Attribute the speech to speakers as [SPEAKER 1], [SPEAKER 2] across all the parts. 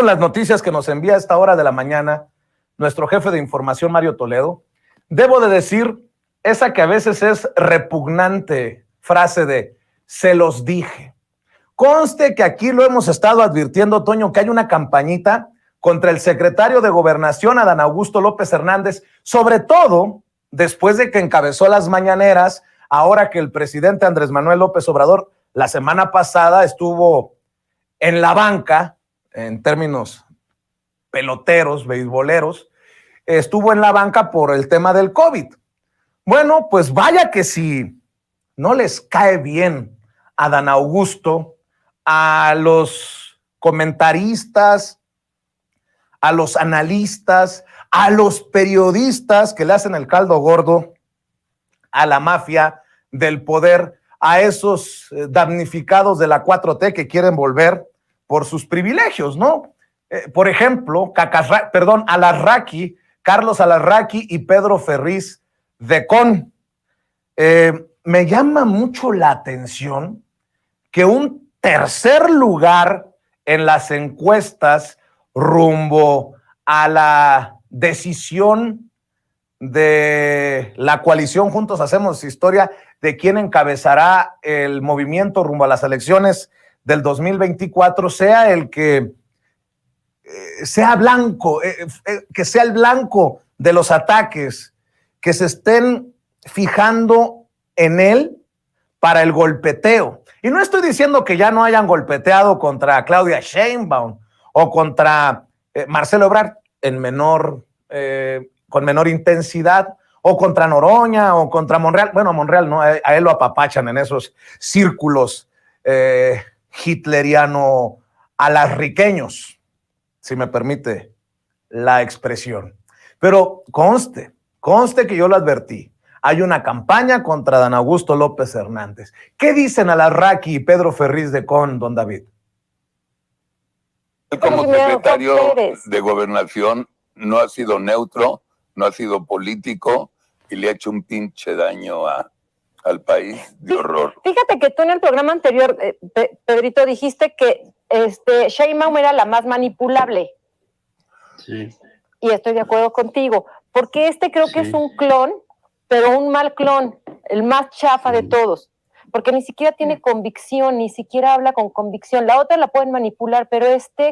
[SPEAKER 1] las noticias que nos envía a esta hora de la mañana nuestro jefe de información, Mario Toledo. Debo de decir esa que a veces es repugnante frase de "se los dije". Conste que aquí lo hemos estado advirtiendo, Toño, que hay una campañita contra el secretario de Gobernación, Adán Augusto López Hernández, sobre todo después de que encabezó las mañaneras, ahora que el presidente Andrés Manuel López Obrador la semana pasada estuvo en la banca, en términos peloteros, beisboleros, estuvo en la banca por el tema del COVID. Bueno, pues vaya que si no les cae bien a Adán Augusto, a los comentaristas, a los analistas, a los periodistas que le hacen el caldo gordo a la mafia del poder, a esos damnificados de la 4T que quieren volver por sus privilegios, ¿no? Por ejemplo, Alarraqui, Carlos Alarraqui y Pedro Ferriz de Con. Me llama mucho la atención que un tercer lugar en las encuestas rumbo a la decisión de la coalición Juntos Hacemos Historia de quién encabezará el movimiento rumbo a las elecciones del 2024 sea el que sea blanco, que sea el blanco de los ataques, que se estén fijando en él para el golpeteo. Y no estoy diciendo que ya no hayan golpeteado contra Claudia Sheinbaum o contra Marcelo Ebrard con menor intensidad, o contra Noroña o contra Monreal. Bueno, a Monreal no, a él lo apapachan en esos círculos hitleriano-alarriqueños, si me permite la expresión. Pero conste que yo lo advertí. Hay una campaña contra Adán Augusto López Hernández. ¿Qué dicen Alarraqui y Pedro Ferriz de Con, don David?
[SPEAKER 2] Como secretario de Gobernación no ha sido neutro, no ha sido político y le ha hecho un pinche daño al país de horror.
[SPEAKER 3] Fíjate que tú en el programa anterior, Pedrito, dijiste que Sheinbaum era la más manipulable.
[SPEAKER 4] Sí.
[SPEAKER 3] Y estoy de acuerdo contigo, porque creo que es un clon, pero un mal clon, el más chafa de todos, porque ni siquiera tiene convicción, ni siquiera habla con convicción. La otra la pueden manipular, pero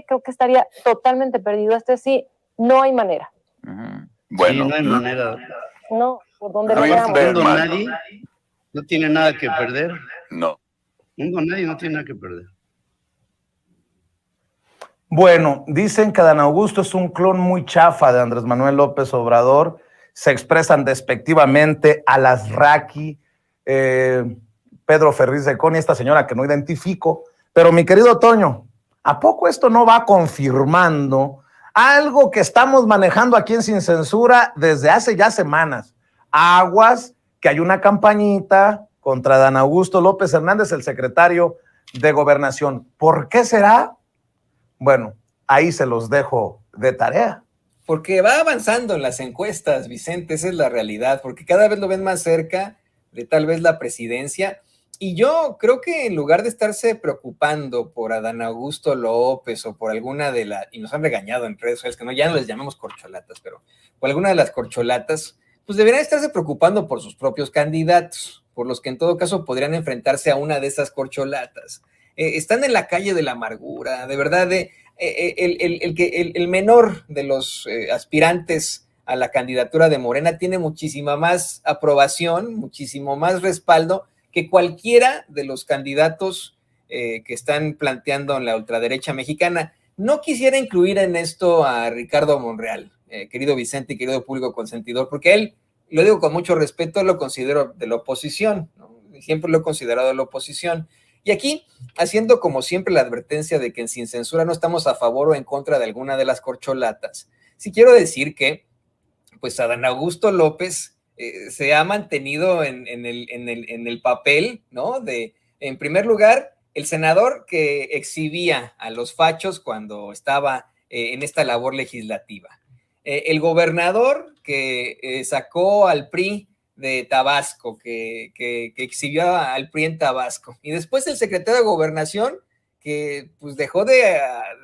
[SPEAKER 3] creo que estaría totalmente perdido. Sí, no hay manera.
[SPEAKER 2] Bueno,
[SPEAKER 4] sí, no hay manera.
[SPEAKER 3] No, por donde
[SPEAKER 2] No
[SPEAKER 3] lo
[SPEAKER 2] hay
[SPEAKER 3] veamos.
[SPEAKER 4] Mundo nadie no tiene nada que perder.
[SPEAKER 2] No.
[SPEAKER 4] Mundo nadie no tiene nada que perder.
[SPEAKER 1] Bueno, dicen que Adán Augusto es un clon muy chafa de Andrés Manuel López Obrador. Se expresan despectivamente a Alarraqui, Pedro Ferriz de Con y esta señora que no identifico. Pero mi querido Toño, ¿a poco esto no va confirmando algo que estamos manejando aquí en Sin Censura desde hace ya semanas? Aguas, que hay una campañita contra Adán Augusto López Hernández, el secretario de Gobernación. ¿Por qué será? Bueno, ahí se los dejo de tarea.
[SPEAKER 5] Porque va avanzando en las encuestas, Vicente, esa es la realidad, porque cada vez lo ven más cerca de tal vez la presidencia. Y yo creo que en lugar de estarse preocupando por Adán Augusto López o por alguna de las, y nos han regañado en redes sociales, que no, ya no les llamamos corcholatas, pero por alguna de las corcholatas, pues deberían estarse preocupando por sus propios candidatos, por los que en todo caso podrían enfrentarse a una de esas corcholatas. Están en la calle de la amargura, de verdad, el menor de los aspirantes a la candidatura de Morena tiene muchísima más aprobación, muchísimo más respaldo que cualquiera de los candidatos que están planteando en la ultraderecha mexicana. No quisiera incluir en esto a Ricardo Monreal, querido Vicente y querido público consentidor, porque él, lo digo con mucho respeto, lo considero de la oposición, ¿no? Siempre lo he considerado de la oposición. Y aquí, haciendo como siempre la advertencia de que en Sin Censura no estamos a favor o en contra de alguna de las corcholatas, sí quiero decir que, pues, Adán Augusto López se ha mantenido en el papel, ¿no? En primer lugar, el senador que exhibía a los fachos cuando estaba en esta labor legislativa. El gobernador que sacó al PRI de Tabasco, que exhibió al PRI en Tabasco. Y después el secretario de Gobernación, que pues dejó de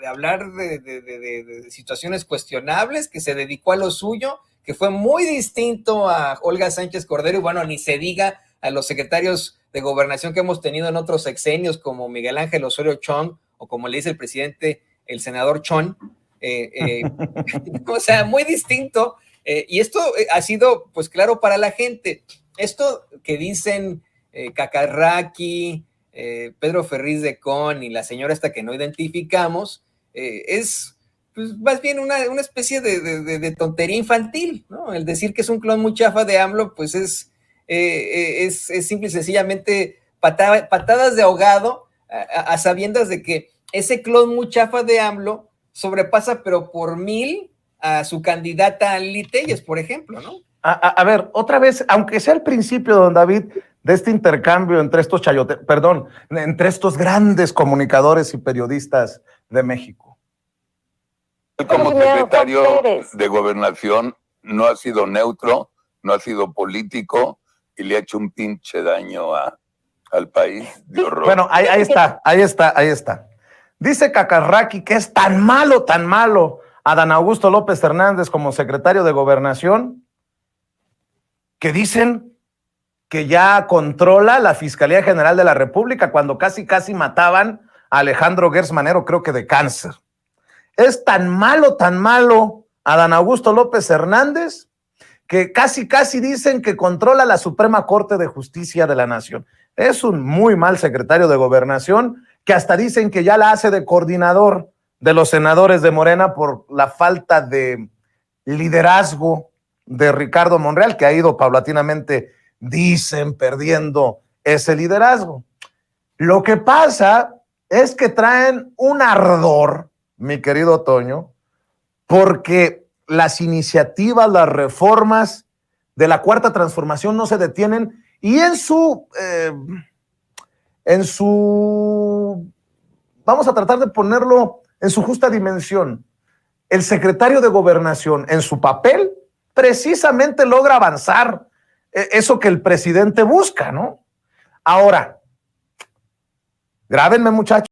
[SPEAKER 5] hablar de situaciones cuestionables, que se dedicó a lo suyo, que fue muy distinto a Olga Sánchez Cordero, y bueno, ni se diga a los secretarios de gobernación que hemos tenido en otros sexenios, como Miguel Ángel Osorio Chong, o como le dice el presidente, el senador Chong, o sea, muy distinto, y esto ha sido, pues claro, para la gente. Esto que dicen Cacarraqui, Pedro Ferriz de Con y la señora esta que no identificamos, es pues, más bien una especie de tontería infantil, ¿no? El decir que es un clon muy chafa de AMLO, pues es simple y sencillamente patadas de ahogado a sabiendas de que ese clon muy chafa de AMLO sobrepasa, pero por 1000 a su candidata Lili Telles, por ejemplo, ¿no?
[SPEAKER 1] A ver, otra vez, aunque sea el principio, don David, de este intercambio entre estos entre estos grandes comunicadores y periodistas de México.
[SPEAKER 2] Como secretario de Gobernación no ha sido neutro, no ha sido político y le ha hecho un pinche daño al país de horror.
[SPEAKER 1] Bueno, ahí está. Dice Cacarraqui que es tan malo a Adán Augusto López Hernández como secretario de Gobernación, que dicen que ya controla la Fiscalía General de la República cuando casi mataban a Alejandro Gertz Manero, creo que de cáncer. Es tan malo Adán Augusto López Hernández que casi dicen que controla la Suprema Corte de Justicia de la Nación. Es un muy mal secretario de Gobernación que hasta dicen que ya la hace de coordinador de los senadores de Morena por la falta de liderazgo de Ricardo Monreal, que ha ido paulatinamente, dicen, perdiendo ese liderazgo. Lo que pasa es que traen un ardor, mi querido Toño, porque las iniciativas, las reformas de la Cuarta Transformación no se detienen y en su, vamos a tratar de ponerlo en su justa dimensión. El secretario de Gobernación, en su papel, precisamente logra avanzar eso que el presidente busca, ¿no? Ahora, grábenme, muchachos.